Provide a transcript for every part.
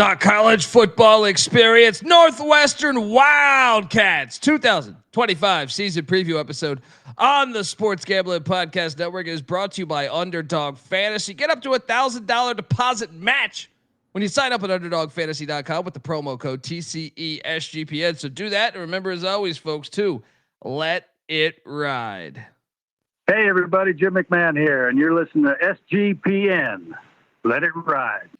The college football experience, Northwestern Wildcats 2025 season preview episode on the Sports Gambling Podcast Network is brought to you by Underdog Fantasy. Get up to $1,000 deposit match when you sign up at UnderdogFantasy.com with the promo code TCESGPN. So do that, and remember, as always, folks, to let it ride. Hey, everybody, Jim McMahon here, and you're listening to SGPN. Let it ride.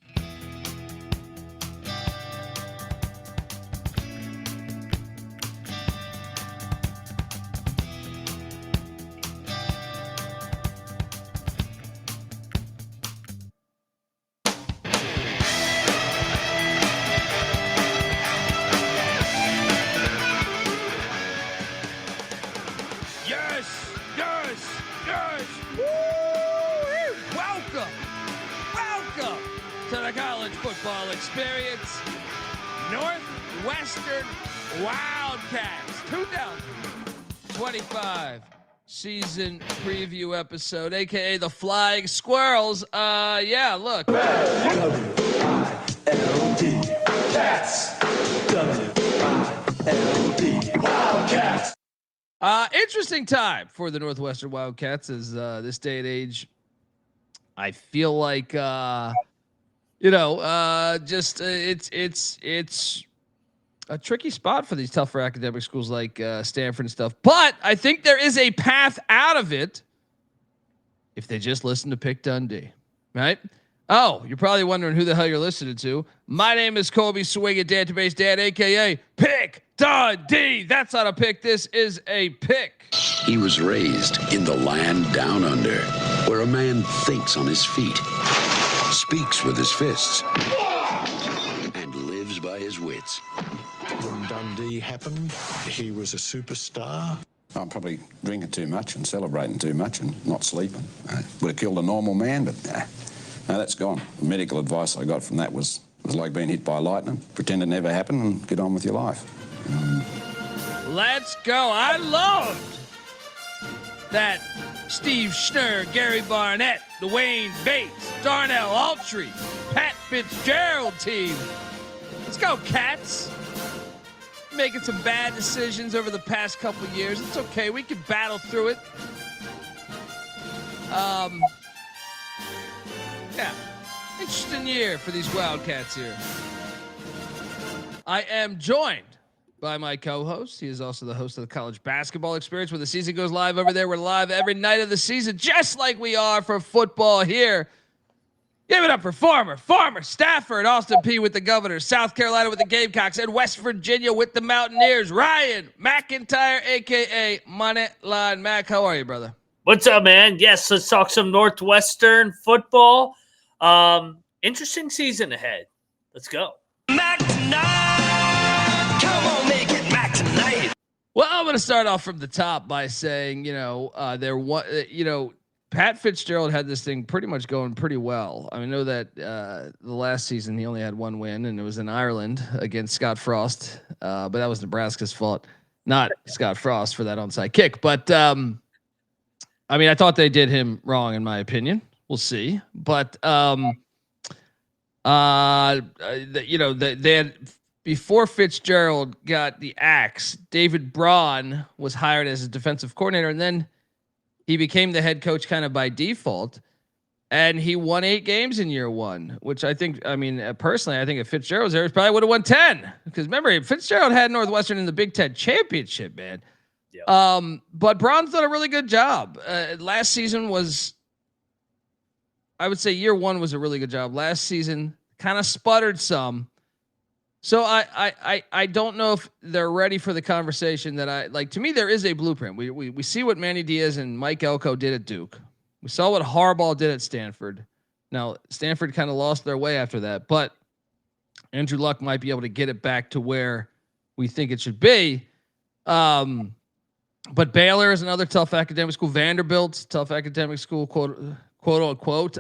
Football experience, Northwestern Wildcats 2025 season preview episode, aka the Flying Squirrels. Yeah, look. W-I-L-D Cats. W-I-L-D Wildcats. Interesting time for the Northwestern Wildcats as this day and age. I feel like it's a tricky spot for these tougher academic schools like Stanford and stuff. But I think there is a path out of it if they just listen to Pick Dundee, right? Oh, you're probably wondering who the hell you're listening to. My name is Colby Swinging Database Dan, a.k.a. Pick Dundee. That's not a pick. This is a pick. He was raised in the land down under, where a man thinks on his feet, speaks with his fists, and lives by his wits. When Dundee happened, he was a superstar. I'm probably drinking too much and celebrating too much and not sleeping. Would have killed a normal man, but no, that's gone. The medical advice I got from that was like being hit by lightning. Pretend it never happened and get on with your life. Let's go. I loved that Steve Schnurr, Gary Barnett, Dwayne Bates, Darnell Autry, Pat Fitzgerald team. Let's go, Cats. Making some bad decisions over the past couple of years. It's okay. We can battle through it. Yeah. Interesting year for these Wildcats here. I am joined by my co-host. He is also the host of the College Basketball Experience. When the season goes live over there, we're live every night of the season, just like we are for football here. Give it up for former Stafford, Austin P with the Governors, South Carolina with the Gamecocks, and West Virginia with the Mountaineers. Ryan McIntyre, a.k.a. Moneyline Mac. How are you, brother? What's up, man? Yes, let's talk some Northwestern football. Interesting season ahead. Let's go. Mac tonight. Come on, make it Mac tonight. Well, I'm going to start off from the top by saying, Pat Fitzgerald had this thing pretty much going pretty well. I know that the last season he only had one win, and it was in Ireland against Scott Frost. But that was Nebraska's fault, not Scott Frost for that onside kick. But I thought they did him wrong, in my opinion. We'll see. But they had, before Fitzgerald got the axe, David Brauns was hired as a defensive coordinator, and then he became the head coach kind of by default, and he won 8 games in year one, which personally, I think if Fitzgerald was there, he probably would have won 10. Because remember, Fitzgerald had Northwestern in the Big Ten championship, man. Yeah. But Brauns did a really good job. Last season was, I would say year one was a really good job. Last season kind of sputtered some. So I don't know if they're ready for the conversation that to me, there is a blueprint. We see what Manny Diaz and Mike Elko did at Duke. We saw what Harbaugh did at Stanford. Now, Stanford kind of lost their way after that, but Andrew Luck might be able to get it back to where we think it should be. But Baylor is another tough academic school. Vanderbilt's tough academic school, quote unquote.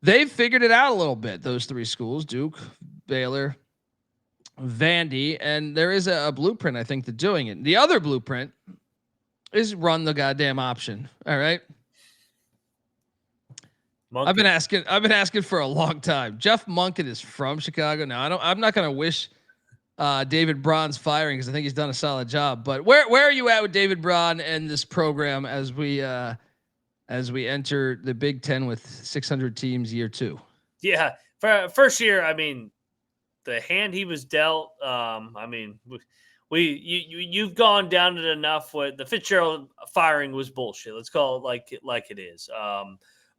They've figured it out a little bit, those 3 schools, Duke, Baylor, Vandy, and there is a blueprint, I think, to doing it. The other blueprint is run the goddamn option. All right. I've been asking for a long time. Jeff Monken is from Chicago. Now I'm not going to wish David Brauns firing because I think he's done a solid job. But where are you at with David Braun and this program as we enter the Big Ten with 600 teams year 2? Yeah, for first year, I mean, the hand he was dealt. You've gone down it enough. With the Fitzgerald firing was bullshit. Let's call it like it is.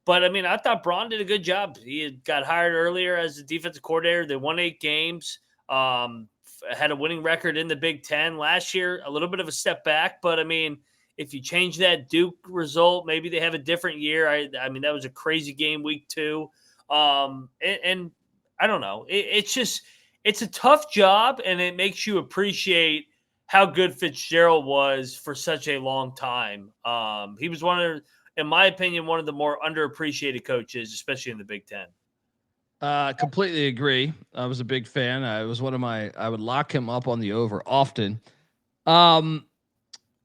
But I mean, I thought Braun did a good job. He had got hired earlier as the defensive coordinator. They won 8 games. Had a winning record in the Big Ten last year. A little bit of a step back, but I mean, if you change that Duke result, maybe they have a different year. I mean, that was a crazy game week 2. And I don't know. It's a tough job, and it makes you appreciate how good Fitzgerald was for such a long time. He was in my opinion, one of the more underappreciated coaches, especially in the Big Ten. Completely agree. I was a big fan. I would lock him up on the over often.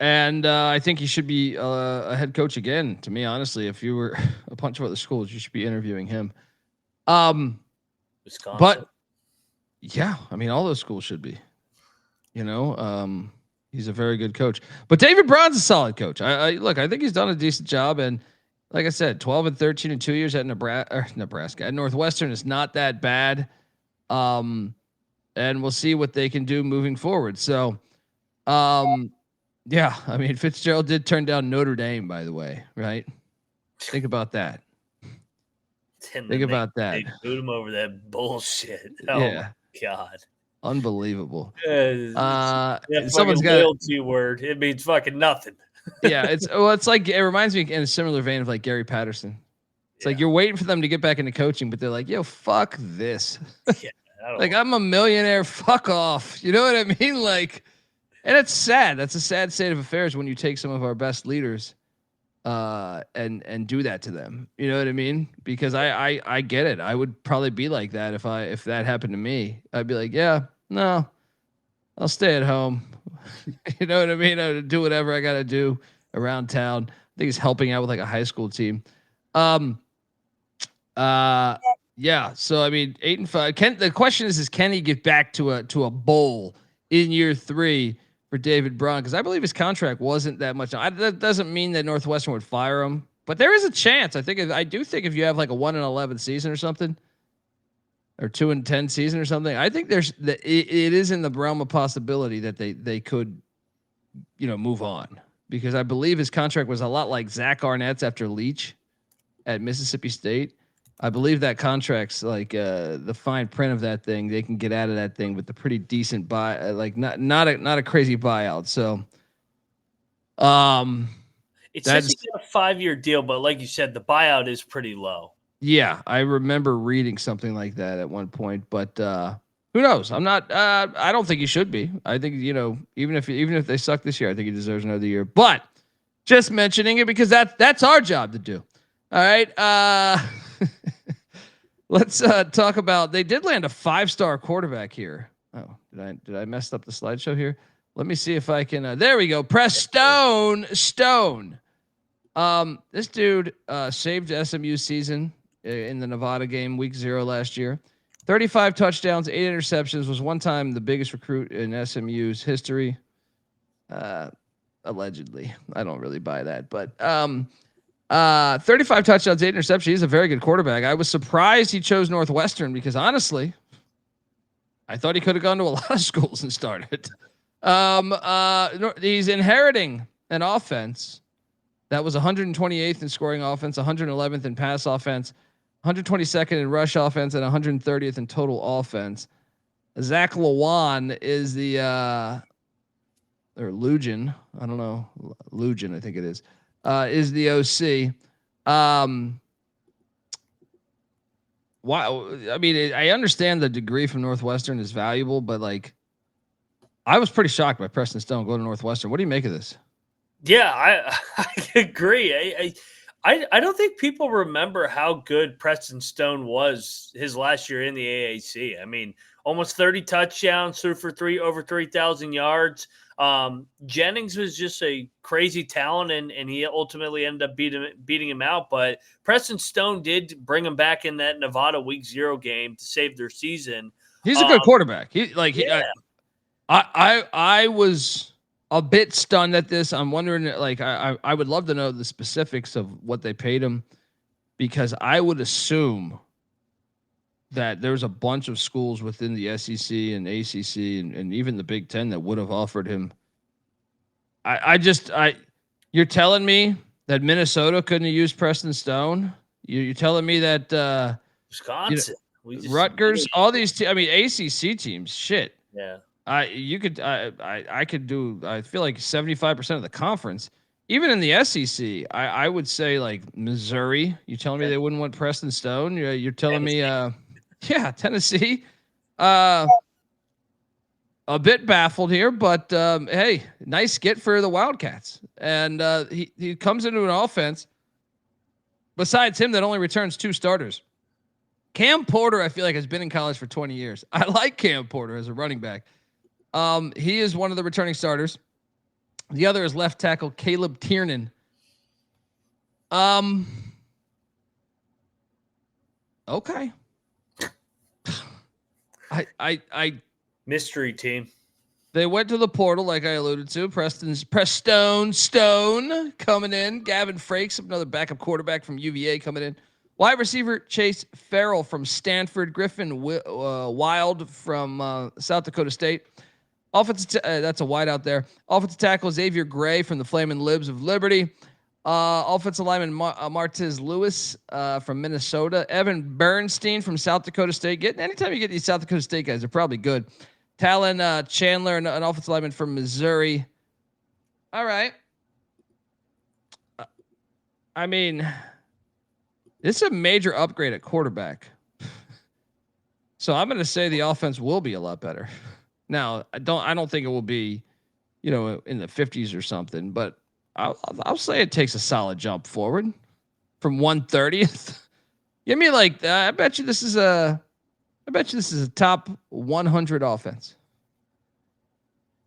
And I think he should be a head coach again. To me, honestly, if you were a bunch of other schools, you should be interviewing him. Wisconsin. But yeah, I mean, all those schools should be. He's a very good coach. But David Brauns is a solid coach. I think he's done a decent job. And like I said, 12-13 in 2 years at Nebraska. At Northwestern is not that bad. And we'll see what they can do moving forward. So, yeah, I mean, Fitzgerald did turn down Notre Dame, by the way, right? Think about that. Think about that. They booed him over that bullshit. Oh, yeah. My God. Unbelievable. Someone's got loyalty word. It means fucking nothing. Yeah, it's like it reminds me in a similar vein of like Gary Patterson. It's like you're waiting for them to get back into coaching, but they're like, "Yo, fuck this." Yeah, like I'm a millionaire. Fuck off. You know what I mean? Like, and it's sad. That's a sad state of affairs when you take some of our best leaders, and do that to them. You know what I mean? Because I get it. I would probably be like that if that happened to me. I'd be like, yeah, no, I'll stay at home. You know what I mean? I would do whatever I got to do around town. I think he's helping out with like a high school team. Yeah. So I mean, 8-5. The question is can he get back to a bowl in year 3 for David Braun? Because I believe his contract wasn't that much. That doesn't mean that Northwestern would fire him, but there is a chance. I do think if you have like a 1-11 season or something, or 2-10 season or something, I think it is in the realm of possibility that they could, move on, because I believe his contract was a lot like Zach Arnett's after Leach at Mississippi State. I believe that contract's like the fine print of that thing. They can get out of that thing with a pretty decent buy, like not a crazy buyout. So, it's just a 5-year deal, but like you said, the buyout is pretty low. Yeah, I remember reading something like that at one point, but who knows? I'm not. I don't think he should be. I think even if they suck this year, I think he deserves another year. But just mentioning it because that's our job to do. All right. Let's talk about. They did land a 5-star quarterback here. Oh, did I mess up the slideshow here? Let me see if I can. There we go. Preston Stone. This dude saved SMU season in the Nevada game, week 0 last year. 35 touchdowns, 8 interceptions, was one time the biggest recruit in SMU's history. Allegedly. I don't really buy that, but 35 touchdowns, 8 interceptions. He's a very good quarterback. I was surprised he chose Northwestern because honestly, I thought he could have gone to a lot of schools and started. He's inheriting an offense that was 128th in scoring offense, 111th in pass offense, 122nd in rush offense, and 130th in total offense. Zach Lawan is or Lujan. I don't know. Lujan, I think it is the OC. Wow. I mean, I understand the degree from Northwestern is valuable, but like, I was pretty shocked by Preston Stone going to Northwestern. What do you make of this? Yeah, I agree. I don't think people remember how good Preston Stone was his last year in the AAC. I mean, almost 30 touchdowns, threw for over 3,000 yards. Jennings was just a crazy talent, and he ultimately ended up beating him out. But Preston Stone did bring him back in that Nevada Week 0 game to save their season. He's a good quarterback. I was a bit stunned at this. I'm wondering, like, I would love to know the specifics of what they paid him, because I would assume that there's a bunch of schools within the SEC and ACC and even the Big Ten that would have offered him. You're telling me that Minnesota couldn't have used Preston Stone? You're telling me that Wisconsin, Rutgers, all these ACC teams, shit. Yeah. I could do, I feel like 75% of the conference. Even in the SEC, I would say like Missouri. You telling me they wouldn't want Preston Stone? You're telling me Tennessee. A bit baffled here, but hey, nice get for the Wildcats. And he comes into an offense, besides him, that only returns 2 starters. Cam Porter, I feel like, has been in college for 20 years. I like Cam Porter as a running back. He is one of the returning starters. The other is left tackle Caleb Tiernan. Okay. I mystery team. They went to the portal, like I alluded to. Preston Stone coming in. Gavin Frakes, another backup quarterback from UVA, coming in. Wide receiver Chase Farrell from Stanford. Griffin Wilde from South Dakota State. That's a wideout there. Offensive tackle Xavier Gray from the Flamin' Libs of Liberty. Offensive lineman Martez Lewis from Minnesota. Evan Bernstein from South Dakota State. Anytime you get these South Dakota State guys, they're probably good. Talon Chandler, an offensive lineman from Missouri. All right. I mean, this is a major upgrade at quarterback. So I'm going to say the offense will be a lot better. Now, I don't think it will be, in the 50s or something, but I'll say it takes a solid jump forward from 130th. Give me like, I bet you this is a top 100 offense.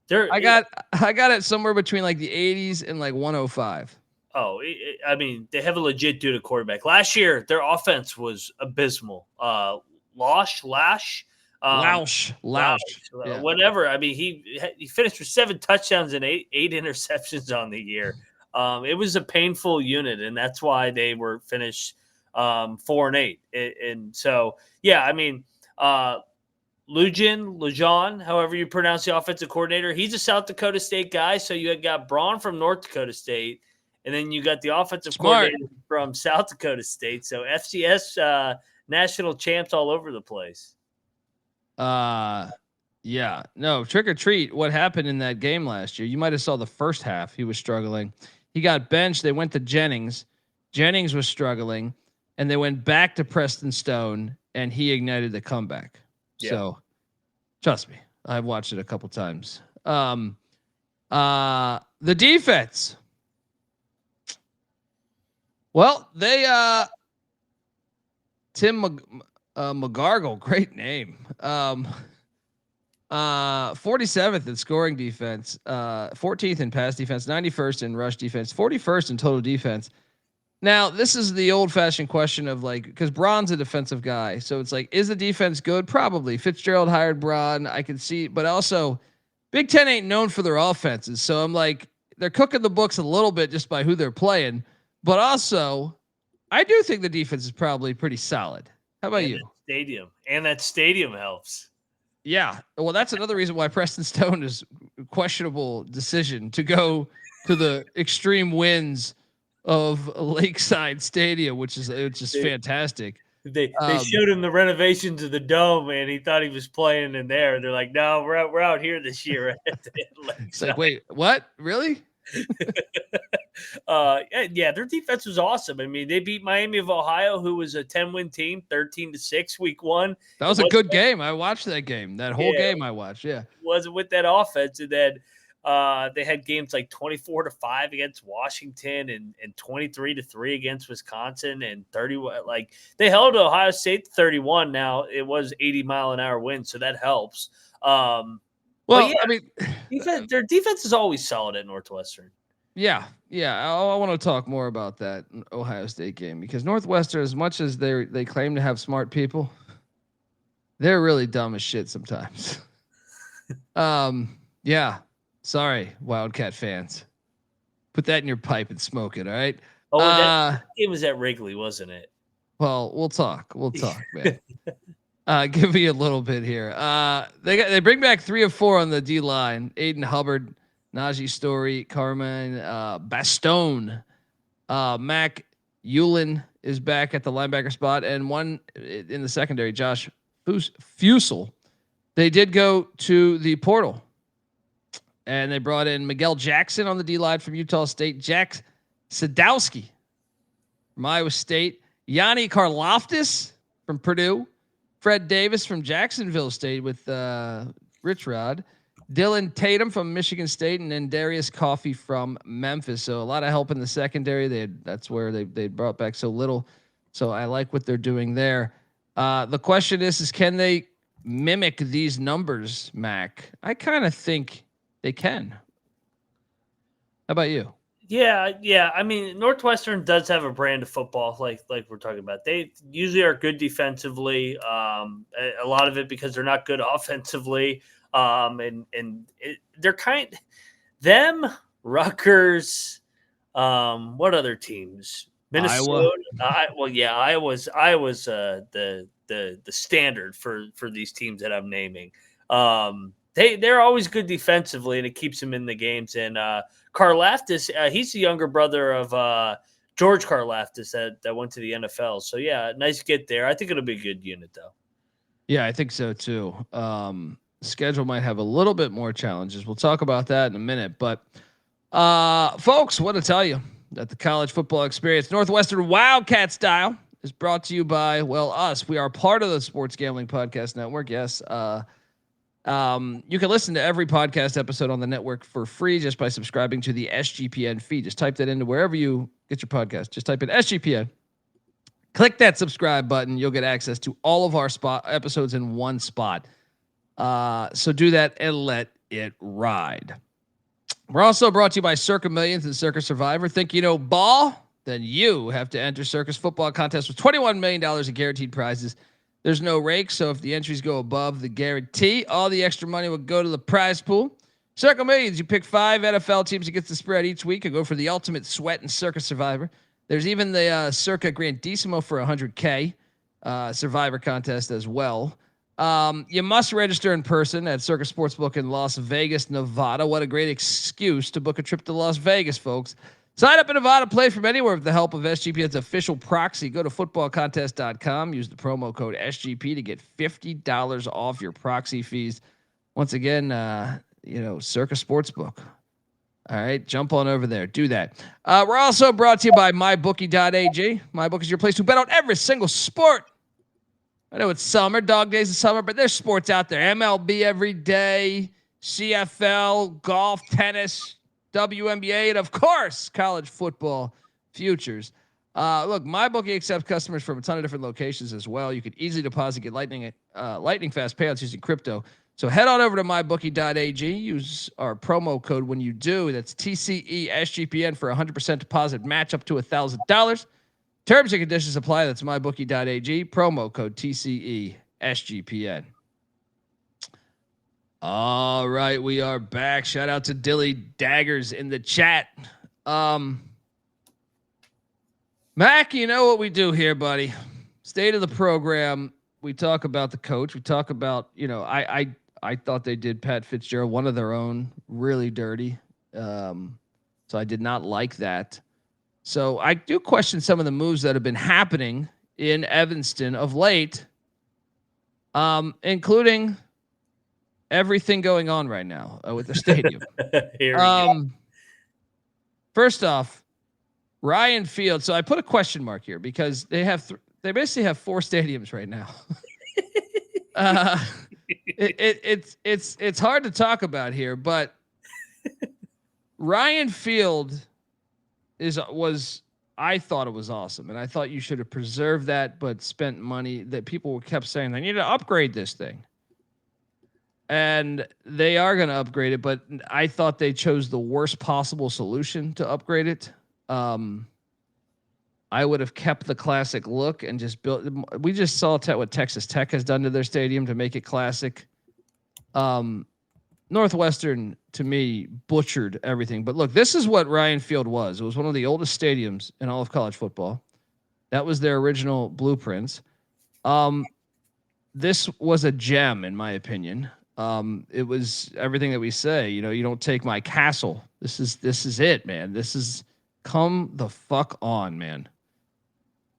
I got it somewhere between like the 80s and like 105. Oh, I mean, they have a legit dude at quarterback. Last year, their offense was abysmal. Lausch, yeah. Whatever. I mean, he finished with 7 touchdowns and 8 interceptions on the year. It was a painful unit, and that's why they were finished 4-8. And so, yeah, I mean, Elision, however you pronounce the offensive coordinator, he's a South Dakota State guy. So you got Braun from North Dakota State, and then you got the offensive coordinator from South Dakota State. So FCS national champs all over the place. Yeah, no, trick or treat. What happened in that game last year? You might have saw the first half. He was struggling. He got benched. They went to Jennings. Jennings was struggling, and they went back to Preston Stone, and he ignited the comeback. Yeah. So trust me, I've watched it a couple times. The defense. Well, they Tim McGargle, great name. 47th in scoring defense, 14th in pass defense, 91st in rush defense, 41st in total defense. Now, this is the old-fashioned question of like, because Braun's a defensive guy, so it's like, is the defense good? Probably. Fitzgerald hired Braun, I can see, but also Big Ten ain't known for their offenses, so I'm like, they're cooking the books a little bit just by who they're playing, but also, I do think the defense is probably pretty solid. How about you? That stadium helps. Yeah. Well, that's another reason why Preston Stone is a questionable decision to go to the extreme winds of Lakeside Stadium, which is fantastic. They showed him the renovations of the dome, and he thought he was playing in there. They're like, no, we're out here this year. It's like, wait, what? Really? Yeah, their defense was awesome. I mean, they beat Miami of Ohio, who was a 10-win team, 13-6 week 1. That was a good game. I watched that game. That whole game I watched. Yeah, wasn't with that offense, and then they had games like 24-5 against Washington and 23-3 against Wisconsin and 31. Like they held Ohio State 31. Now it was 80-mile-an-hour wind, so that helps. Well, yeah, I mean, their defense is always solid at Northwestern. yeah. I want to talk more about that Ohio State game because Northwestern, as much as they claim to have smart people, they're really dumb as shit sometimes. Yeah. Sorry, Wildcat fans. Put that in your pipe and smoke it. All right. Oh, that game was at Wrigley, wasn't it? Well, we'll talk, man. Give me a little bit here. They bring back 3 of 4 on the D line. Aiden Hubbard, Najee Story, Carmen Bastone, Mac Yulin is back at the linebacker spot, and one in the secondary, Josh Fusel. They did go to the portal, and they brought in Miguel Jackson on the D line from Utah State, Jack Sadowski from Iowa State, Yanni Karloftis from Purdue, Fred Davis from Jacksonville State with Rich Rod, Dylan Tatum from Michigan State, and then Darius Coffey from Memphis. So a lot of help in the secondary. That's where they brought back so little. So I like what they're doing there. The question is can they mimic these numbers, Mac? I kind of think they can. How about you? Yeah. I mean, Northwestern does have a brand of football, like we're talking about. They usually are good defensively. A lot of it because they're not good offensively. They're Rutgers. What other teams? Minnesota. Iowa. Iowa's the standard for these teams that I'm naming. They're always good defensively, and it keeps them in the games. And Karlaftis, he's the younger brother of George Karlaftis that went to the NFL. So yeah, nice get there. I think it'll be a good unit though. Yeah, I think so too. Schedule might have a little bit more challenges. We'll talk about that in a minute. But folks, want to tell you that the college football experience, Northwestern Wildcat style, is brought to you by us. We are part of the Sports Gambling Podcast Network. Yes. You can listen to every podcast episode on the network for free just by subscribing to the SGPN feed. Just type that into wherever you get your podcast. Just type in SGPN. Click that subscribe button. You'll get access to all of our episodes in one spot. So do that and let it ride. We're also brought to you by Circa Millions and Circa Survivor. Think you know ball? Then you have to enter Circus Football Contest with $21 million in guaranteed prizes. There's no rake, so if the entries go above the guarantee, all the extra money will go to the prize pool. Circa Millions, you pick 5 NFL teams against the spread each week and go for the ultimate sweat and Circus Survivor. There's even the Circa Grandissimo for $100K Survivor contest as well. You must register in person at Circus Sportsbook in Las Vegas, Nevada. What a great excuse to book a trip to Las Vegas, folks. Sign up in Nevada, play from anywhere with the help of SGPN's official proxy. Go to footballcontest.com. Use the promo code SGP to get $50 off your proxy fees. Once again, Circus Sportsbook. All right, jump on over there. Do that. We're also brought to you by MyBookie.ag. MyBookie is your place to bet on every single sport. I know it's summer, dog days of summer, but there's sports out there. MLB every day, CFL, golf, tennis, WNBA, and of course, college football futures. Look, MyBookie accepts customers from a ton of different locations as well. You can easily deposit, get lightning fast payouts using crypto. So head on over to mybookie.ag. Use our promo code when you do. That's TCESGPN for 100% deposit match up to $1,000. Terms and conditions apply. That's mybookie.ag. Promo code TCESGPN. All right, we are back. Shout out to Dilly Daggers in the chat. Mac, you know what we do here, buddy. State of the program. We talk about the coach. We talk about, I thought they did Pat Fitzgerald, one of their own, really dirty. So I did not like that. So I do question some of the moves that have been happening in Evanston of late, including everything going on right now with the stadium. Here we go. First off, Ryan Field. So I put a question mark here because they basically have 4 stadiums right now. It's hard to talk about here, but Ryan Field I thought it was awesome, and I thought you should have preserved that, but spent money that people kept saying they need to upgrade this thing. and they are going to upgrade it, but I thought they chose the worst possible solution to upgrade it. I would have kept the classic look and just built. We just saw what Texas Tech has done to their stadium to make it classic. Northwestern, to me, butchered everything. But look, this is what Ryan Field was. It was one of the oldest stadiums in all of college football. That was their original blueprints. This was a gem, in my opinion. It was everything that we say. You don't take my castle. This is it, man. This is come the fuck on, man.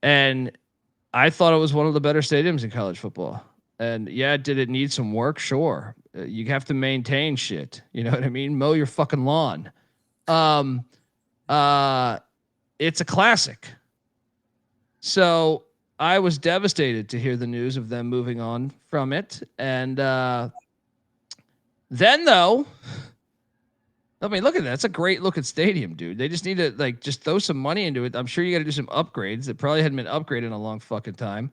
And I thought it was one of the better stadiums in college football. And yeah, did it need some work? Sure. You have to maintain shit. You know what I mean? Mow your fucking lawn. It's a classic. So I was devastated to hear the news of them moving on from it. And then though, I mean, look at that. It's a great looking stadium, dude. They just need to just throw some money into it. I'm sure you got to do some upgrades. It probably hadn't been upgraded in a long fucking time.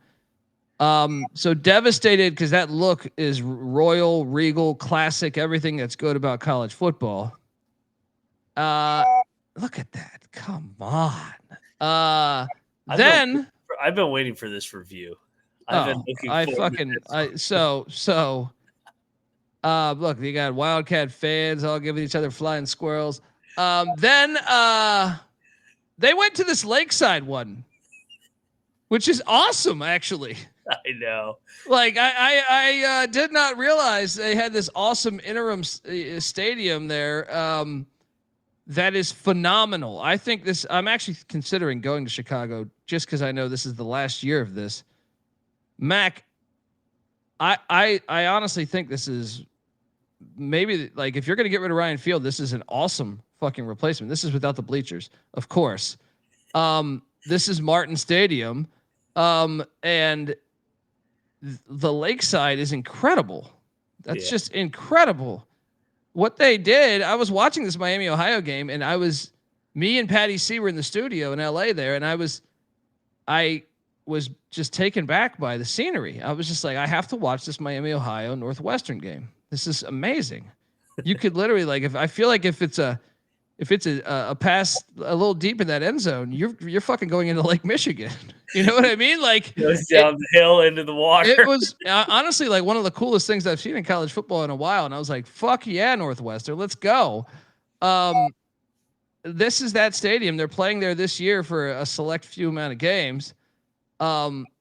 So devastated because that look is royal, regal, classic, everything that's good about college football. Look at that. Come on. Then I've been waiting for this review. I've been looking look, you got Wildcat fans all giving each other flying squirrels. Then they went to this lakeside one, which is awesome, actually. I know. Like I did not realize they had this awesome interim stadium there. That is phenomenal. I think I'm actually considering going to Chicago just because I know this is the last year of this. Mac, I honestly think this is maybe like if you're going to get rid of Ryan Field, this is an awesome fucking replacement. This is without the bleachers, of course. This is Martin Stadium, and the lakeside is incredible. That's just incredible. What they did, I was watching this Miami, Ohio game, and me and Patty C were in the studio in LA there, and I was just taken back by the scenery. I was just like, I have to watch this Miami, Ohio Northwestern game. This is amazing. You could literally if it's a pass a little deep in that end zone, you're fucking going into Lake Michigan. You know what I mean? Like goes down the hill into the water. It was honestly like one of the coolest things I've seen in college football in a while. And I was like, fuck yeah, Northwestern, let's go. This is that stadium. They're playing there this year for a select few amount of games,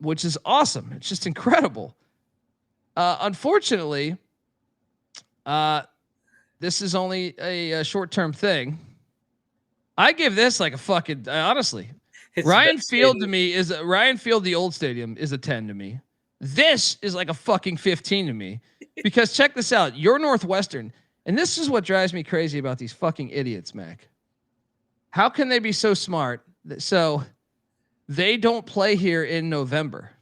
which is awesome. It's just incredible. Unfortunately, this is only a short-term thing. I give this like a fucking honestly. Ryan Field to me is Ryan Field. The old stadium is a 10 to me. This is like a fucking 15 to me because check this out. You're Northwestern, and this is what drives me crazy about these fucking idiots, Mac. How can they be so smart so they don't play here in November?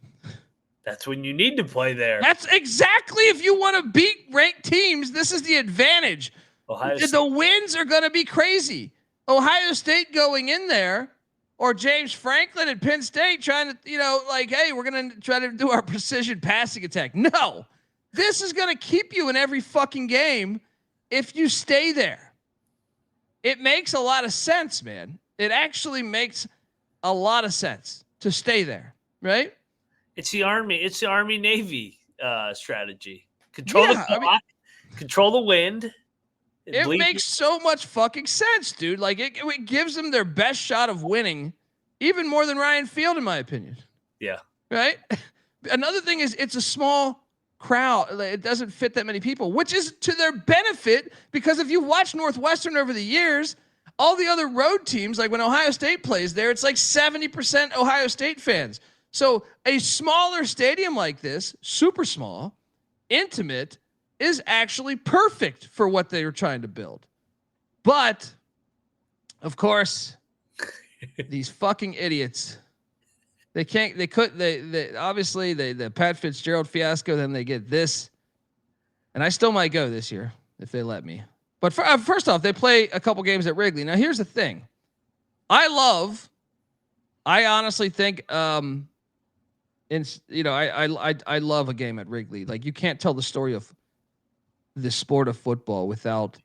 That's when you need to play there. That's exactly if you want to beat ranked teams. This is the advantage. The wins are going to be crazy. Ohio State going in there, or James Franklin at Penn State trying to, hey, we're going to try to do our precision passing attack. No, this is going to keep you in every fucking game if you stay there. It makes a lot of sense, man. It actually makes a lot of sense to stay there, right? It's the Army. It's the Army Navy strategy. Control the wind. It makes so much fucking sense, dude. Like it gives them their best shot of winning, even more than Ryan Field, in my opinion. Yeah. Right. Another thing is it's a small crowd. It doesn't fit that many people, which is to their benefit because if you watch Northwestern over the years, all the other road teams, like when Ohio State plays there, it's like 70% Ohio State fans. So a smaller stadium like this, super small, intimate, is actually perfect for what they were trying to build. But, of course, these fucking idiots, obviously the Pat Fitzgerald fiasco, then they get this. And I still might go this year if they let me. But first off, they play a couple games at Wrigley. Now, here's the thing. I honestly think, I love a game at Wrigley. Like you can't tell the story of the sport of football without,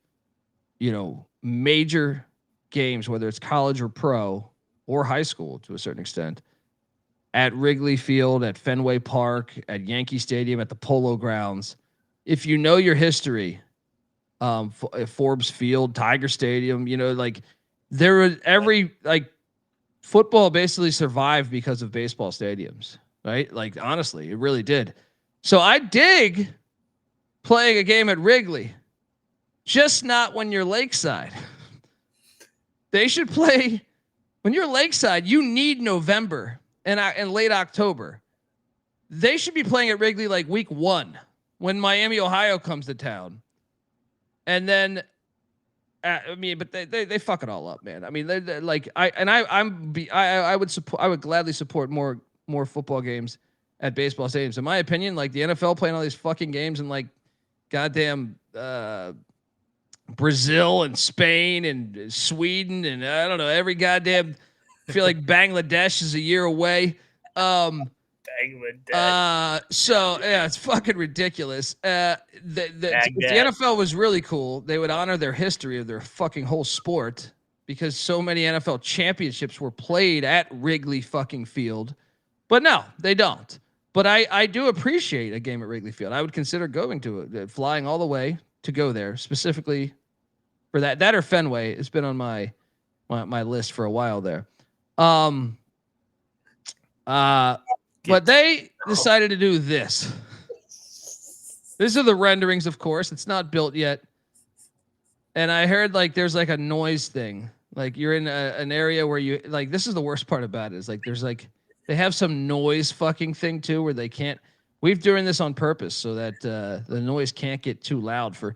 major games, whether it's college or pro or high school to a certain extent, at Wrigley Field, at Fenway Park, at Yankee Stadium, at the Polo Grounds. If you know your history, Forbes Field, Tiger Stadium, there was football basically survived because of baseball stadiums, right? Like, honestly, it really did. So I dig playing a game at Wrigley, just not when you're lakeside. They should play when you're lakeside. You need November and late October. They should be playing at Wrigley like week 1 when Miami, Ohio comes to town. And then, but they fuck it all up, man. I mean, I would gladly support more football games at baseball stadiums. In my opinion, like the NFL playing all these fucking games in like goddamn Brazil and Spain and Sweden and I don't know, every goddamn. I feel like Bangladesh is a year away. Bangladesh. So yeah, it's fucking ridiculous. If the NFL was really cool, they would honor their history of their fucking whole sport because so many NFL championships were played at Wrigley fucking Field. But no, they don't. But I do appreciate a game at Wrigley Field. I would consider going to it, flying all the way to go there specifically for that. That or Fenway. It's been on my list for a while there. But they decided to do this. These are the renderings, of course. It's not built yet. And I heard like there's like a noise thing. Like you're in an area where you like, this is the worst part about it is like there's like they have some noise fucking thing too where they can't. We've doing this on purpose so that the noise can't get too loud for.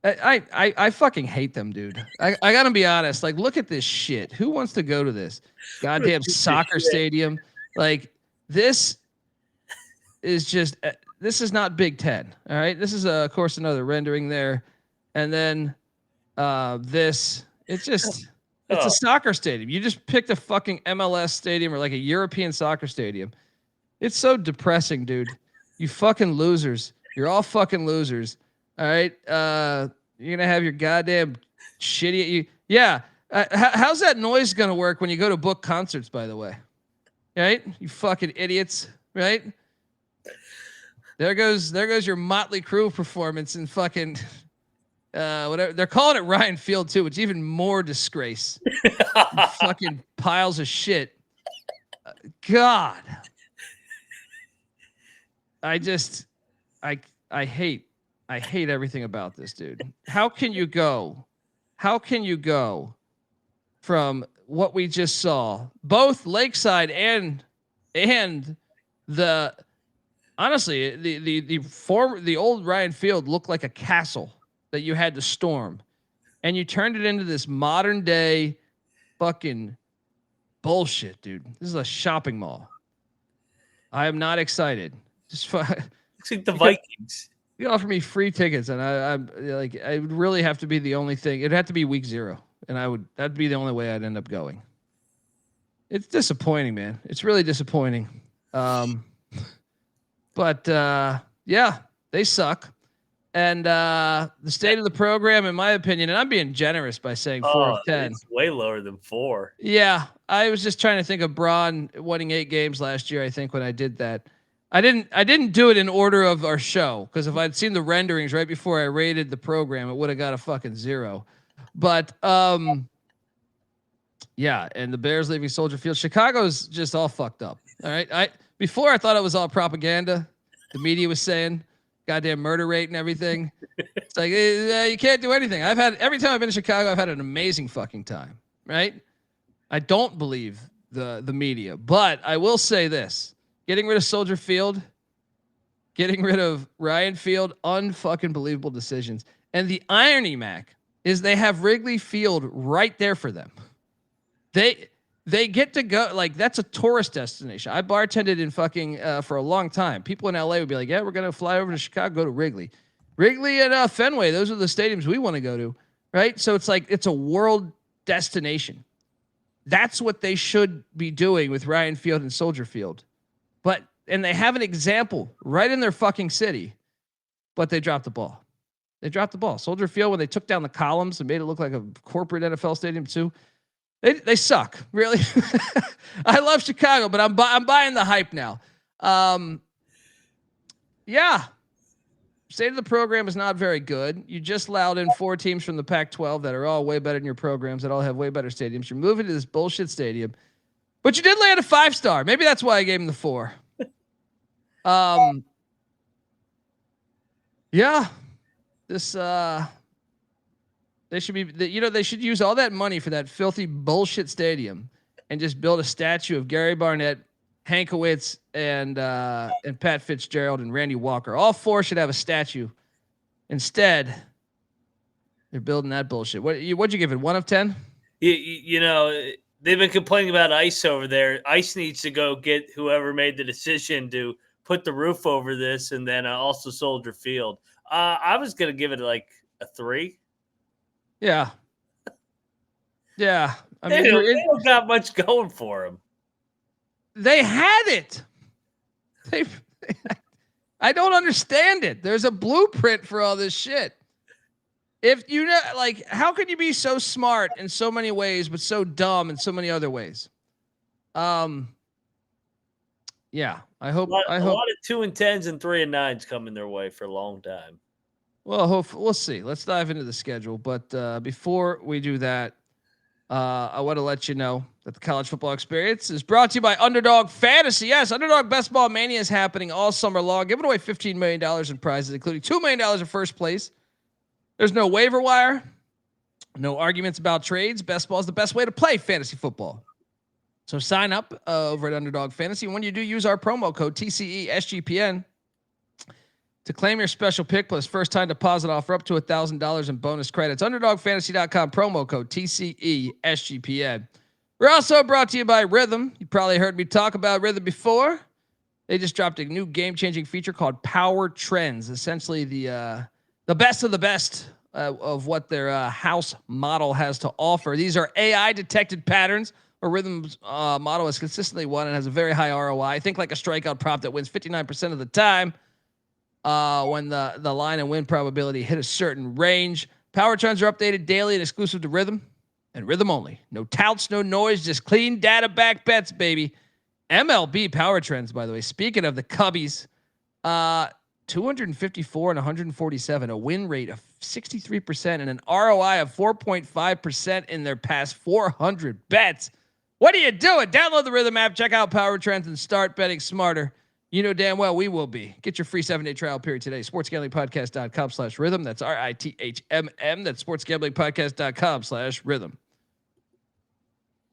I fucking hate them, dude. I gotta be honest. Like, look at this shit. Who wants to go to this goddamn soccer stadium? Like, this is just. This is not Big Ten. All right. This is of course another rendering there, and then this. It's just. It's a soccer stadium. You just picked a fucking MLS stadium or like a European soccer stadium. It's so depressing, dude. You fucking losers. You're all fucking losers. All right. You're going to have your goddamn shitty. Yeah. How's that noise going to work when you go to book concerts, by the way? Right? You fucking idiots. Right? There goes your Motley Crue performance in fucking whatever. They're calling it Ryan Field too, which is even more disgrace. Fucking piles of shit. God. I hate everything about this, dude. How can you go from what we just saw, both Lakeside and the honestly, the old Ryan Field looked like a castle that you had to storm, and you turned it into this modern day fucking bullshit, dude. This is a shopping mall. I am not excited. Just looks like the Vikings. You offer me free tickets, and I'm like, I would really have to be the only thing. It'd have to be week 0, and that'd be the only way I'd end up going. It's disappointing, man. It's really disappointing. But yeah, they suck. And the state of the program, in my opinion, and I'm being generous by saying 4 of 10. It's way lower than 4. Yeah, I was just trying to think of Braun winning 8 games last year. I think when I did that, I didn't do it in order of our show because if I'd seen the renderings right before I rated the program, it would have got a fucking 0. But yeah, and the Bears leaving Soldier Field. Chicago's just all fucked up. All right, before I thought it was all propaganda. The media was saying. Goddamn murder rate and everything. It's like you can't do anything. Every time I've been to Chicago, I've had an amazing fucking time. Right? I don't believe the media, but I will say this: getting rid of Soldier Field, getting rid of Ryan Field, unfucking believable decisions. And the irony, Mac, is they have Wrigley Field right there for them. They get to go, like, that's a tourist destination. I bartended in fucking for a long time. People in LA would be like, yeah, we're going to fly over to Chicago, go to Wrigley. Wrigley and Fenway, those are the stadiums we want to go to, right? So it's like, it's a world destination. That's what they should be doing with Ryan Field and Soldier Field. And they have an example right in their fucking city, but they dropped the ball. They dropped the ball. Soldier Field, when they took down the columns and made it look like a corporate NFL stadium too, they suck. Really. I love Chicago, but I'm buying the hype now. Yeah. State of the program is not very good. You just allowed in 4 teams from the Pac-12 that are all way better than your programs, that all have way better stadiums. You're moving to this bullshit stadium, but you did land a 5-star. Maybe that's why I gave him the 4. Yeah, this they should be. They should use all that money for that filthy bullshit stadium and just build a statue of Gary Barnett, Hankowitz, and Pat Fitzgerald and Randy Walker. All 4 should have a statue. Instead, they're building that bullshit. What'd you give it? 1 of 10? You know, they've been complaining about ice over there. Ice needs to go get whoever made the decision to put the roof over this, and then also Soldier Field. I was gonna give it like a 3. Yeah. Yeah. I They mean, don't got much going for them. They had it. I don't understand it. There's a blueprint for all this shit. If you know, like, how could you be so smart in so many ways, but so dumb in so many other ways? Yeah, I hope. A lot of 2 and 10s and 3 and 9s coming their way for a long time. Well, we'll see. Let's dive into the schedule. But before we do that, I want to let you know that the college football experience is brought to you by Underdog Fantasy. Yes, Underdog Best Ball Mania is happening all summer long, giving away $15 million in prizes, including $2 million in first place. There's no waiver wire, no arguments about trades. Best ball is the best way to play fantasy football. So sign up over at Underdog Fantasy. And when you do, use our promo code TCESGPN to claim your special pick plus first-time deposit offer up to $1,000 in bonus credits. UnderdogFantasy.com, promo code TCESGPN. We're also brought to you by Rhythm. You probably heard me talk about Rhythm before. They just dropped a new game-changing feature called Power Trends, essentially the best of the best of what their house model has to offer. These are AI-detected patterns where Rhythm's model has consistently won and has a very high ROI. I think like a strikeout prop that wins 59% of the time. When the line and win probability hit a certain range. Power trends are updated daily and exclusive to Rhythm and Rhythm only. No touts, no noise, just clean data back bets, baby. MLB power trends, by the way. Speaking of the Cubbies, 254 and 147, a win rate of 63% and an ROI of 4.5% in their past 400 bets. What are you doing? Download the Rhythm app, check out power trends, and start betting smarter. You know damn well we will be. Get your free 7-day trial period today. sportsgamblingpodcast.com/rhythm. That's RITHMM. That's sportsgamblingpodcast.com/rhythm.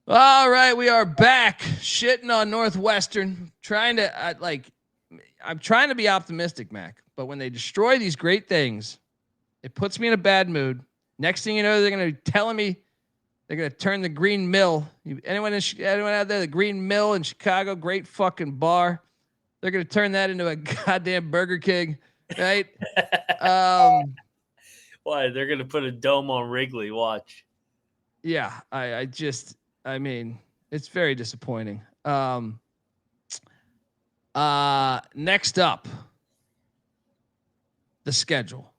All right, we are back shitting on Northwestern. I'm trying to be optimistic, Mac, but when they destroy these great things, it puts me in a bad mood. Next thing you know, they're going to be telling me they're going to turn the Green Mill. Anyone out there, the Green Mill in Chicago, great fucking bar. They're going to turn that into a goddamn Burger King, right? Why? They're going to put a dome on Wrigley. Watch. Yeah, I mean, it's very disappointing. Next up, the schedule.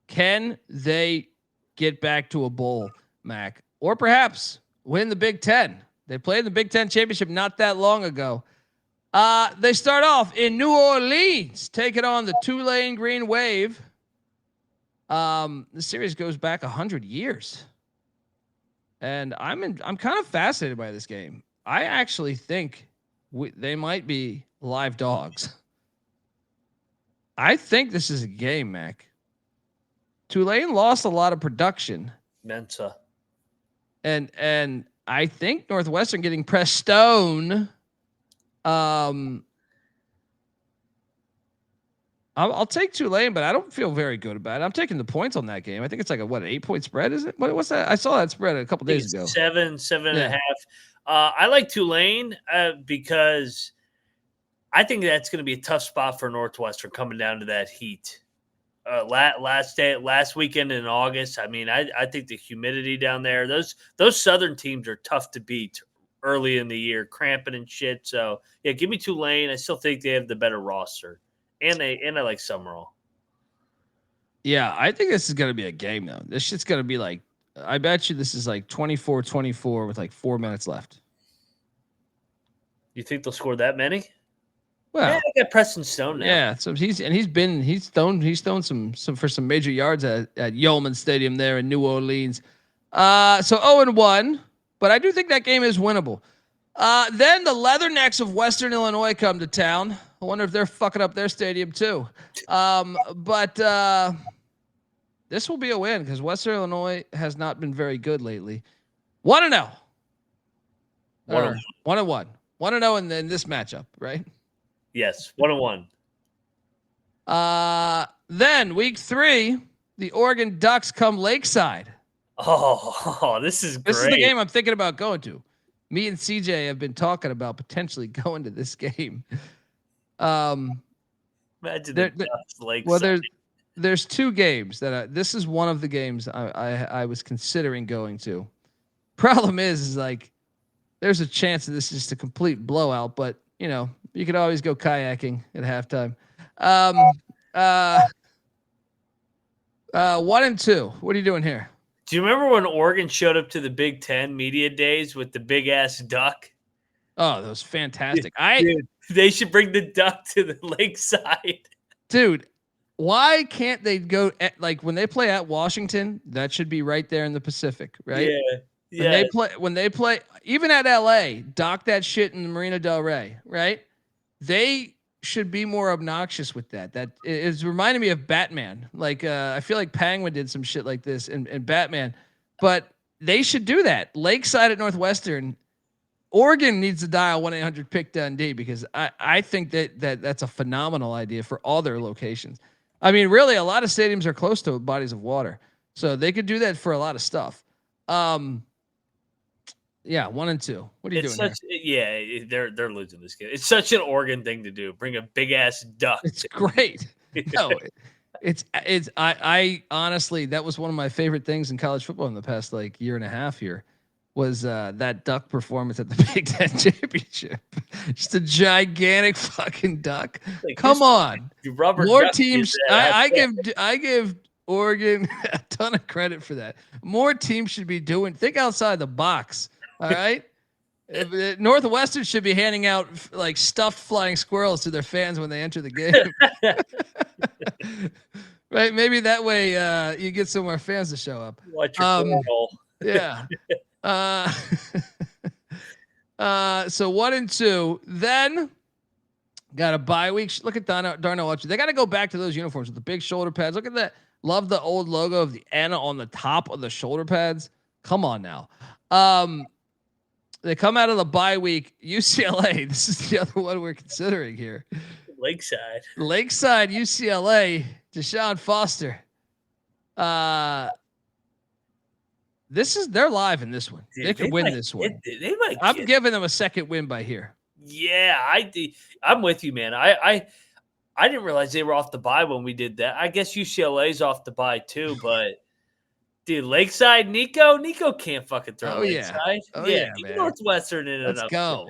Can they get back to a bowl, Mac? Or perhaps win the Big Ten? They played the Big Ten championship not that long ago. They start off in New Orleans, taking on the Tulane Green Wave. The series goes back 100 years. And I'm kind of fascinated by this game. I actually think they might be live dogs. I think this is a game, Mac. Tulane lost a lot of production. Mensa. And I think Northwestern getting Preston Stone. I'll take Tulane, but I don't feel very good about it. I'm taking the points on that game. I think it's like an 8-point spread, is it? What's that? I saw that spread a couple days ago. 7 and a half. I like Tulane because I think that's going to be a tough spot for Northwestern coming down to that heat. Last weekend in August. I mean, I think the humidity down there, those Southern teams are tough to beat early in the year, cramping and shit. So yeah, give me Tulane. I still think they have the better roster, and I like Summerall. Yeah, I think this is going to be a game, though. This shit's going to be like, I bet you this is like 24-24 with like 4 minutes left. You think they'll score that many? Well, yeah, I got Preston Stone now. Yeah, so he's thrown some for some major yards at Yeoman Stadium there in New Orleans. So 0-1, but I do think that game is winnable. Then the Leathernecks of Western Illinois come to town. I wonder if they're fucking up their stadium too. But this will be a win because Western Illinois has not been very good lately. 1-0. 1-1. 1-1. 1-0 in this matchup, right? Yes, 1-1. Then week 3, the Oregon Ducks come Lakeside. Oh, this is great. This is the game I'm thinking about going to. Me and CJ have been talking about potentially going to this game. Imagine the Ducks Lakeside. Well, there's 2 games that this is one of the games I was considering going to. Problem is like there's a chance that this is just a complete blowout, but you know, you could always go kayaking at halftime. 1-2. What are you doing here? Do you remember when Oregon showed up to the Big Ten media days with the big ass duck? Oh, that was fantastic. Dude, they should bring the duck to the Lakeside. Dude, why can't they go like when they play at Washington? That should be right there in the Pacific, right? Yeah. When they play even at LA, dock that shit in the Marina Del Rey, right? They should be more obnoxious with that. That is reminding me of Batman. Like I feel like Penguin did some shit like this in Batman, but they should do that. Lakeside at Northwestern. Oregon needs to dial 1-800-PICK-DUNDEE because I think that's a phenomenal idea for all their locations. I mean, really, a lot of stadiums are close to bodies of water, so they could do that for a lot of stuff. Yeah, 1-2. What are you doing here? Yeah, they're losing this game. It's such an Oregon thing to do. Bring a big ass duck. It's great. No, I honestly, that was one of my favorite things in college football in the past like year and a half here. Was that duck performance at the Big Ten Championship. Just a gigantic fucking duck. Like, come on. More teams. I give Oregon a ton of credit for that. More teams should be think outside the box. All right. Northwestern should be handing out like stuffed flying squirrels to their fans when they enter the game. Right. Maybe that way you get some more fans to show up. Watch your yeah. So 1-2, then got a bye week. Look at Darnell Archer. They got to go back to those uniforms with the big shoulder pads. Look at that. Love the old logo of the N on the top of the shoulder pads. Come on now. They come out of the bye week. UCLA. This is the other one we're considering here. Lakeside, UCLA. Deshaun Foster. They're live in this one. Dude, they could win this one. I'm giving them a second win by here. Yeah, I'm with you, man. I didn't realize they were off the bye when we did that. I guess UCLA's off the bye too, but dude, Lakeside, Nico can't fucking throw Lakeside. Yeah, man. Northwestern in Let's go.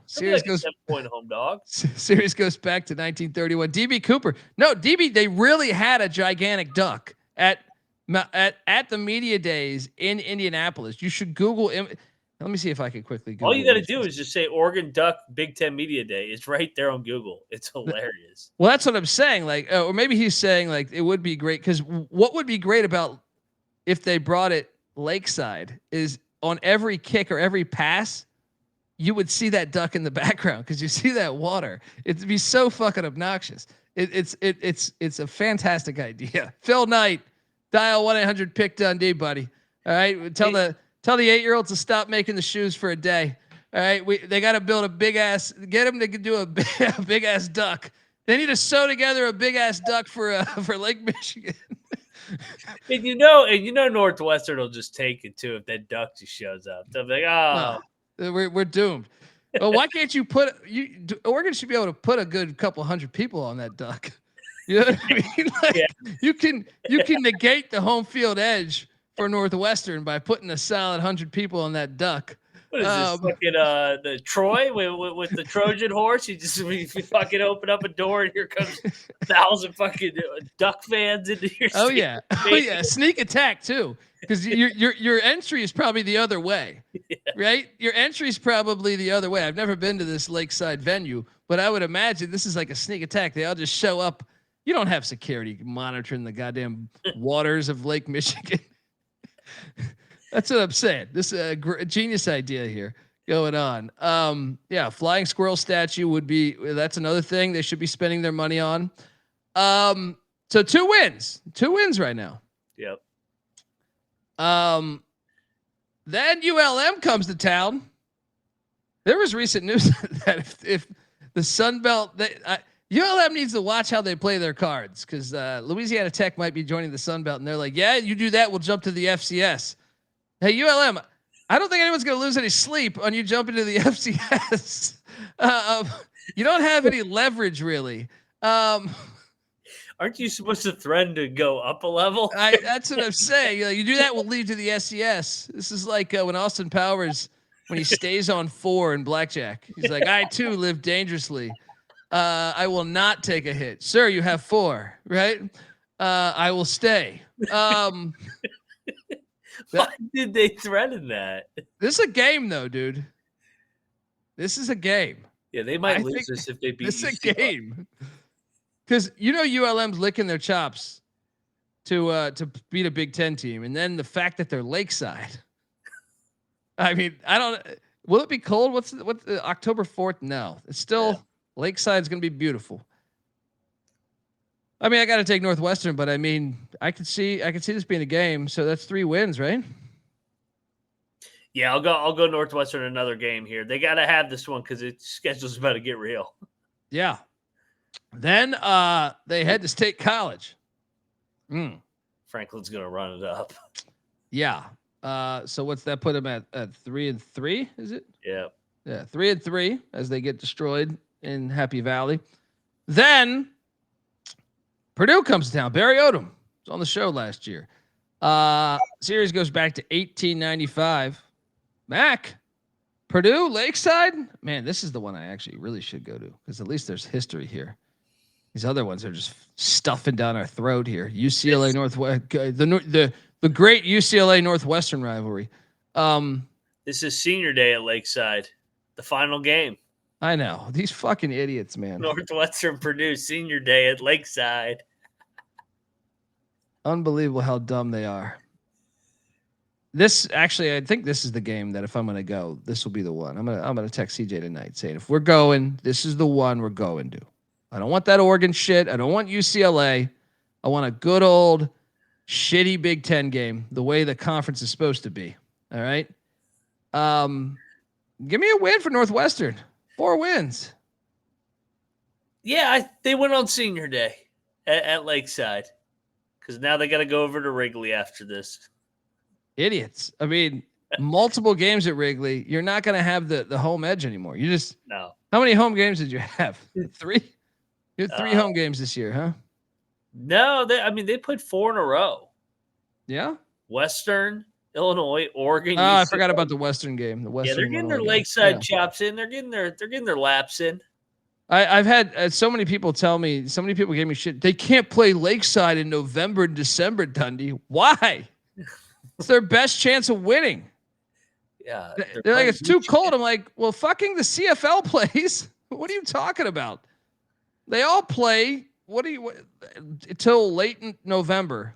Series goes 7-point home dog. Series goes back to 1931. DB Cooper. No, DB. They really had a gigantic duck at the media days in Indianapolis. You should Google him. Let me see if I can quickly Google. All you got to do is just say Oregon Duck Big Ten Media Day. It's right there on Google. It's hilarious. Well, that's what I'm saying. Like, or maybe he's saying like it would be great because what would be great about if they brought it Lakeside is on every kick or every pass, you would see that duck in the background because you see that water. It'd be so fucking obnoxious. It's a fantastic idea. Phil Knight. Dial 1-800-PICK-DUNDEE, buddy. All right, tell the 8-year-olds to stop making the shoes for a day. All right, they got to build a big ass. Get them to do a big ass duck. They need to sew together a big ass duck for Lake Michigan. and you know Northwestern will just take it too if that duck just shows up. They'll be like, we're doomed. Well, why can't you Oregon should be able to put a good couple hundred people on that duck. You know what I mean? Like, yeah. You can negate the home field edge for Northwestern by putting a solid 100 people on that duck. What is this fucking the Troy with the Trojan horse? You fucking open up a door and here comes 1,000 fucking Duck fans into your Oh yeah, sneak attack too, because your entry is probably the other way, right? Your entry is probably the other way. I've never been to this lakeside venue, but I would imagine this is like a sneak attack. They all just show up. You don't have security monitoring the goddamn waters of Lake Michigan. That's what I'm saying. This is a genius idea here going on. Flying squirrel statue that's another thing they should be spending their money on. So 2 wins right now. Yep. Then ULM comes to town. There was recent news that if the Sun Belt, ULM needs to watch how they play their cards, because Louisiana Tech might be joining the Sun Belt, and they're like, yeah, you do that, we'll jump to the FCS. Hey, ULM, I don't think anyone's going to lose any sleep on you jumping to the FCS. You don't have any leverage, really. Aren't you supposed to threaten to go up a level? That's what I'm saying. You do that, we'll lead to the SCS. This is like when Austin Powers, when he stays on 4 in blackjack. He's like, I too live dangerously. I will not take a hit. Sir, you have 4, right? I will stay. Why did they threaten that? This is a game, though, dude. This is a game. Yeah, they might lose this if they beat. This is a game, because ULM's licking their chops to beat a Big Ten team, and then the fact that they're lakeside. I mean, I don't. Will it be cold? What's October 4th? No, it's still Lakeside's gonna be beautiful. I mean, I got to take Northwestern, but I mean, I could see this being a game. So that's 3 wins, right? Yeah, I'll go Northwestern another game here. They got to have this one because its schedule's about to get real. Yeah. Then they head to State College. Franklin's gonna run it up. Yeah. So what's that put them at 3-3? Is it? Yeah. Yeah, 3-3 as they get destroyed in Happy Valley. Then Purdue comes to town. Barry Odom was on the show last year. Series goes back to 1895. Mac, Purdue, Lakeside. Man, this is the one I actually really should go to, because at least there's history here. These other ones are just stuffing down our throat here. UCLA Northwest, the great UCLA Northwestern rivalry. This is senior day at Lakeside, the final game. I know, these fucking idiots, man. Northwestern Purdue senior day at Lakeside. Unbelievable how dumb they are. This actually, I think this is the game that if I'm going to go, this will be the one. I'm gonna text CJ tonight saying, if we're going, this is the one we're going to. I don't want that Oregon shit. I don't want UCLA. I want a good old shitty Big Ten game, the way the conference is supposed to be. All right. Give me a win for Northwestern. 4 wins. Yeah, they went on senior day at Lakeside, because now they got to go over to Wrigley after this. Idiots. I mean, multiple games at Wrigley. You're not going to have the home edge anymore. You just no. How many home games did you have? 3. You had 3 home games this year, huh? No, they played 4 in a row. Yeah. Western, Illinois, Oregon. I forgot about the Western game. The Western. Yeah, they're getting their Lakeside chops in. They're getting their laps in. I've had so many people tell me. So many people gave me shit. They can't play Lakeside in November and December, Dundee. Why? It's their best chance of winning. Yeah, they're like, it's too cold. I'm like, well, fucking the CFL plays. What are you talking about? They all play. Until late in November.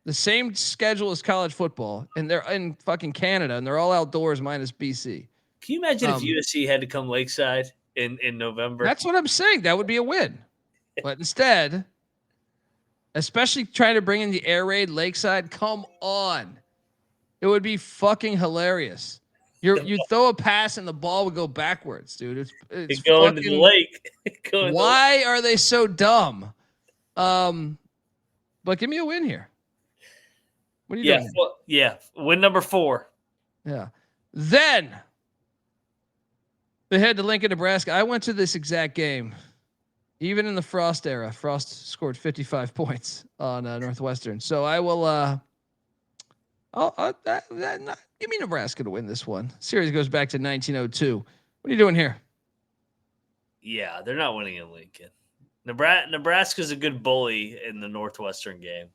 The same schedule as college football, and they're in fucking Canada, and they're all outdoors minus BC. Can you imagine if USC had to come Lakeside in November? That's what I'm saying. That would be a win. But instead, especially trying to bring in the air raid Lakeside, come on. It would be fucking hilarious. You throw a pass and the ball would go backwards, dude. It's going to the lake. Why are they so dumb? But give me a win here. What are you doing? Win number 4. Yeah. Then they head to Lincoln, Nebraska. I went to this exact game. Even in the Frost era, Frost scored 55 points on Northwestern. So I will Give me Nebraska to win this one. Series goes back to 1902. What are you doing here? Yeah, they're not winning in Lincoln. Nebraska's a good bully in the Northwestern game.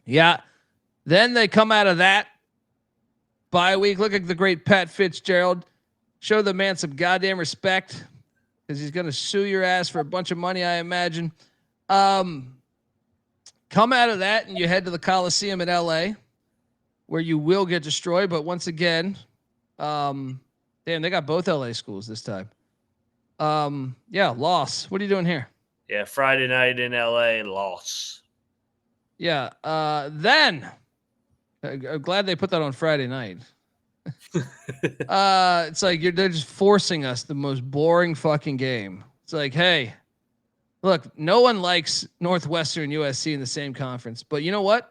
Yeah. Then they come out of that bye week. Look at the great Pat Fitzgerald. Show the man some goddamn respect because he's going to sue your ass for a bunch of money, I imagine. Come out of that and you head to the Coliseum in LA where you will get destroyed. But once again, damn, they got both LA schools this time. Loss. What are you doing here? Yeah, Friday night in LA, loss. Yeah. Then I'm glad they put that on Friday night. It's like they're just forcing us the most boring fucking game. It's like, hey, look, no one likes Northwestern USC in the same conference, but you know what?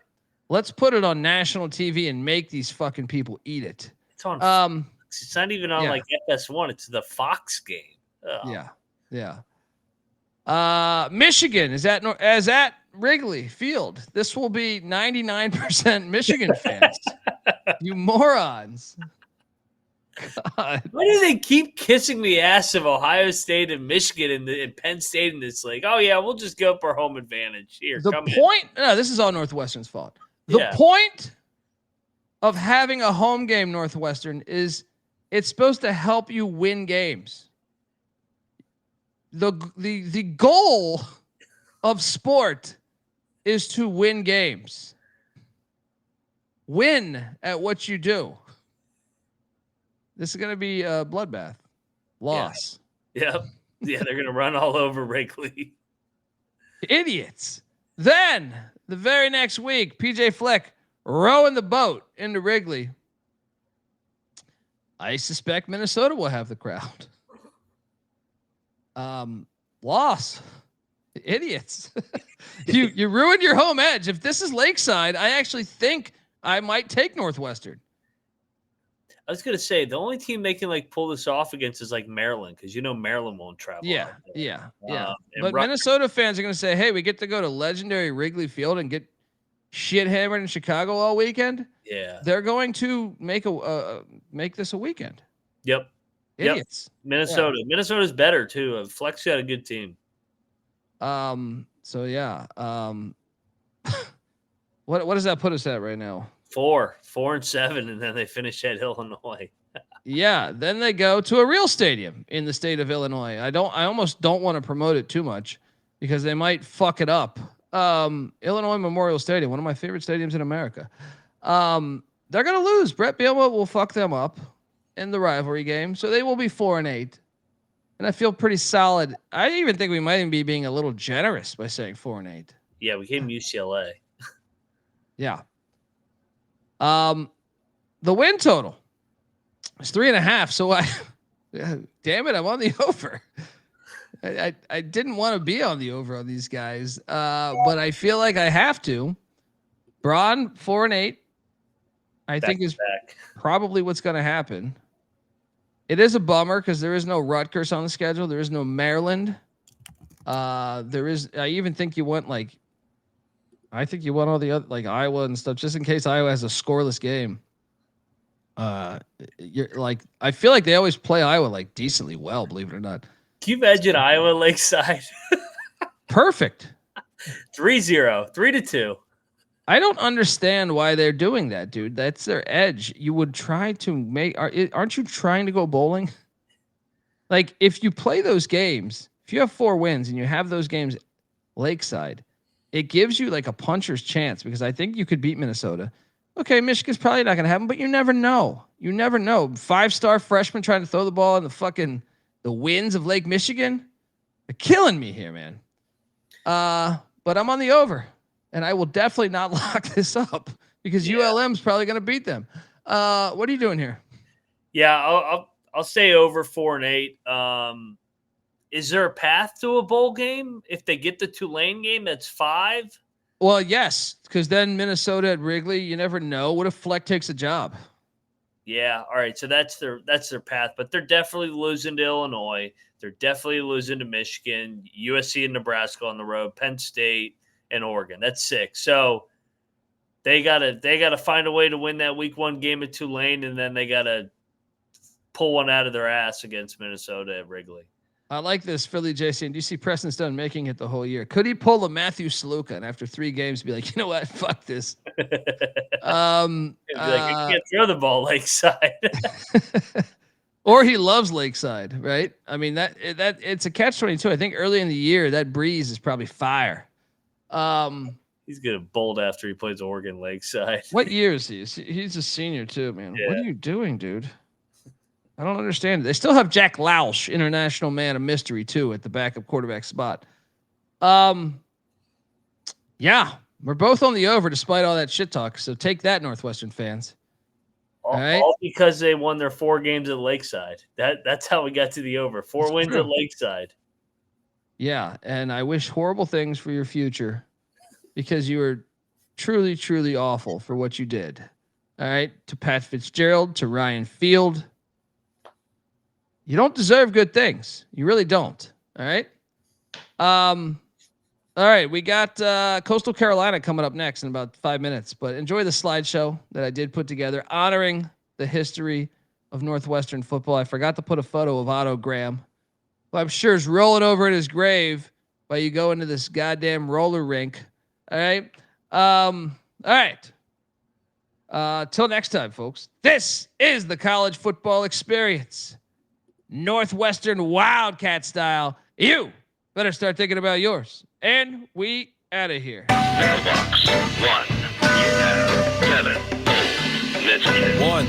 Let's put it on national TV and make these fucking people eat it. It's on. It's not even on like FS1. It's the Fox game. Ugh. Yeah. Michigan is at Wrigley Field. This will be 99% Michigan fans. You morons. God. Why do they keep kissing the ass of Ohio State and Michigan and Penn State in this league? Oh, yeah, we'll just go for home advantage. Here, No, this is all Northwestern's fault. The point of having a home game, Northwestern, is it's supposed to help you win games. The goal of sport is to win games. Win at what you do. This is going to be a bloodbath. Loss. Yeah, they're going to run all over Wrigley. Idiots. Then, the very next week, PJ Fleck rowing the boat into Wrigley. I suspect Minnesota will have the crowd. Loss. Idiots. You ruined your home edge. If this is Lakeside, I actually think I might take Northwestern. I was gonna say the only team they can like pull this off against is like Maryland, because Maryland won't travel. Yeah. But Minnesota fans are gonna say, "Hey, we get to go to legendary Wrigley Field and get shit hammered in Chicago all weekend." Yeah, they're going to make this a weekend. Yep. Idiots. Yep. Minnesota. Yeah. Minnesota's better too. Flex got a good team. So yeah. What does that put us at right now? 4-7, and then they finish at Illinois. Yeah, then they go to a real stadium in the state of Illinois. I almost don't want to promote it too much because they might fuck it up. Illinois Memorial Stadium, one of my favorite stadiums in America. They're gonna lose. Brett Bielema will fuck them up in the rivalry game, so they will be 4-8. And I feel pretty solid. I even think we might even be being a little generous by saying 4-8. Yeah, we came UCLA. Yeah. The win total is 3.5. So damn it, I'm on the over. I didn't want to be on the over on these guys, but I feel like I have to. Braun 4-8. I think is probably what's going to happen. It is a bummer because there is no Rutgers on the schedule. There is no Maryland. I even think you want I think you want all the other like Iowa and stuff just in case Iowa has a scoreless game. You're like, I feel like they always play Iowa like decently well, believe it or not. Can you imagine Iowa Lakeside? Perfect. 3-0, 3-2. I don't understand why they're doing that, dude. That's their edge. You would try to make. Aren't you trying to go bowling? Like, if you play those games, if you have 4 wins and you have those games Lakeside, it gives you like a puncher's chance because I think you could beat Minnesota. Okay, Michigan's probably not going to happen, but you never know. You never know. 5-star freshman trying to throw the ball in the winds of Lake Michigan. They're killing me here, man. But I'm on the over, and I will definitely not lock this up because ULM's probably going to beat them. What are you doing here? Yeah, I'll say over 4-8. Is there a path to a bowl game if they get the Tulane game? That's 5. Well, yes, because then Minnesota at Wrigley, you never know. What if Fleck takes a job? Yeah, all right. So that's their path, but they're definitely losing to Illinois. They're definitely losing to Michigan, USC and Nebraska on the road, Penn State and Oregon. That's 6. So They gotta find a way to win that week 1 game at Tulane, and then they gotta pull one out of their ass against Minnesota at Wrigley. I like this, Philly Jason. Do you see Preston Stone making it the whole year? Could he pull a Matthew Saluka and after 3 games be like, you know what, fuck this? You can't throw the ball Lakeside. Or he loves Lakeside, right? I mean that it's a catch-22. I think early in the year that breeze is probably fire. He's gonna bolt after he plays Oregon Lakeside. What year is he? He's a senior too, man. Yeah. What are you doing, dude? I don't understand. They still have Jack Lausch, international man of mystery, too, at the backup quarterback spot. Yeah, we're both on the over despite all that shit talk. So take that, Northwestern fans. All because they won their 4 games at Lakeside. That's how we got to the over. 4 wins at Lakeside. Yeah, and I wish horrible things for your future because you were truly, truly awful for what you did. All right, to Pat Fitzgerald, to Ryan Field. You don't deserve good things. You really don't. All right. All right. We got Coastal Carolina coming up next in about 5 minutes, but enjoy the slideshow that I did put together honoring the history of Northwestern football. I forgot to put a photo of Otto Graham, who I'm sure is rolling over in his grave while you go into this goddamn roller rink. All right. All right. Till next time, folks. This is the college football experience. Northwestern Wildcat style. You better start thinking about yours. And we out of here. Mailbox 1. 7. Listen. 1.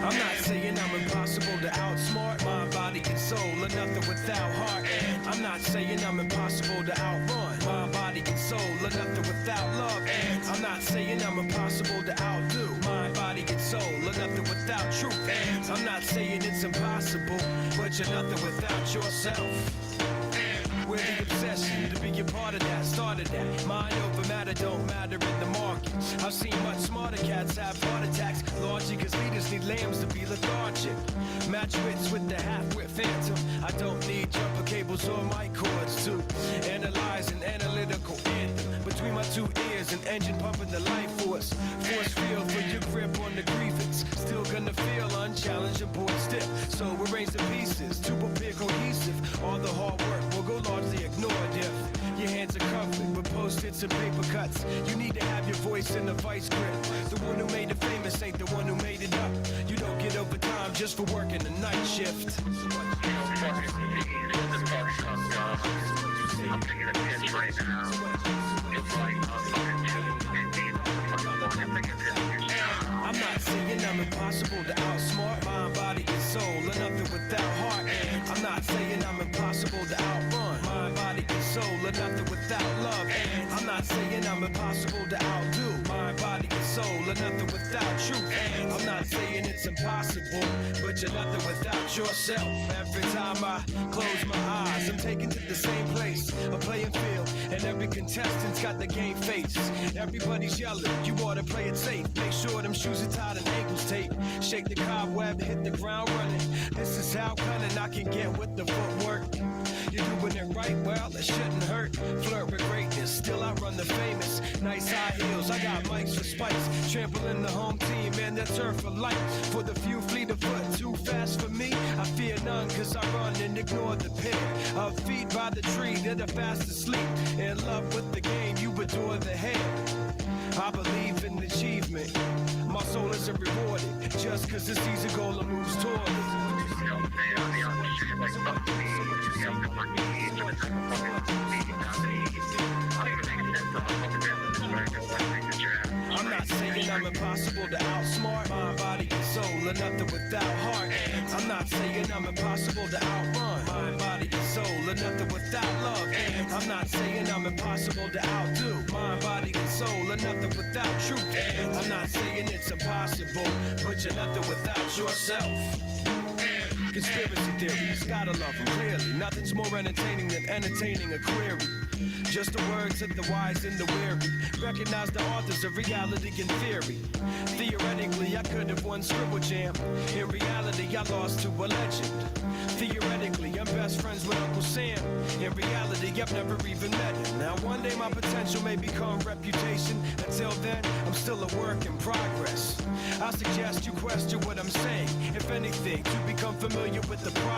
I'm not saying I'm impossible to outsmart my body and soul, or nothing without heart. And I'm not saying I'm impossible to outrun my body and soul, or nothing without love. And I'm not saying I'm impossible to outdo my body and soul, or nothing without truth. And I'm not saying it's impossible, but you're nothing without yourself. We're the obsession to be a part of that, started that. Mind over matter don't matter in the market. I've seen much smarter cats have heart attacks, largely because leaders need lambs to be lethargic. Match wits with the half-wit phantom. I don't need jumper cables or mic cords to analyze an analytical anthem. Between my 2 ears, an engine pumping the life force. Force field for your grip on the grievance. Still gonna feel unchallenged and bored stiff. So arrange the pieces to appear cohesive. All the hard work will go largely ignored if your hands are covered with post-its and paper cuts. You need to have your voice in the vice grip. The one who made it famous ain't the one who made it up. You don't get overtime just for working the night shift. I'm not saying I'm impossible to outsmart mind, body, and soul, or nothing without heart. And I'm not saying I'm impossible to outrun mind, body, and soul, or nothing without love. And I'm not saying I'm impossible to outdo mind, body, and soul, or nothing without truth. And I'm not saying it's impossible, but you're nothing without yourself. Every time I close my eyes, I'm taken to the same place, a playing field, and every contestant's got the game face. Everybody's yelling, you ought to play it safe. Make sure them shoes are tied and ankles tape. Shake the cobweb, hit the ground running. This is how cunning I can get with the footwork. You're doing it right, well, it shouldn't hurt. Flirt with greatness, still I run the famous. Nice high heels, I got mics for spikes. Trampling the home team and the turf for life. For the few fleet of foot, too fast for me. I fear none, cause I run and ignore the pair of feet by the tree that are fast asleep. In love with the game, you adore the hair. I believe in achievement. My soul isn't rewarded just cause it's easy goal and moves toward it. I'm not saying I'm impossible to outsmart my body and soul, or nothing without heart. And I'm not saying I'm impossible to outrun my body and soul, or nothing without love. And I'm not saying I'm impossible to outdo my body and soul, or nothing without truth. And I'm not saying it's impossible, but you're nothing without yourself. Conspiracy theories, gotta love them clearly. Nothing's more entertaining than entertaining a query. Just the words of the wise and the weary. Recognize the authors of reality and theory. Theoretically, I could have won Scribble Jam. In reality, I lost to a legend. Theoretically, I'm best friends with Uncle Sam. In reality, I've never even met him. Now, one day my potential may become reputation. Until then, I'm still a work in progress. I suggest you question what I'm saying. If anything, to become familiar with the process.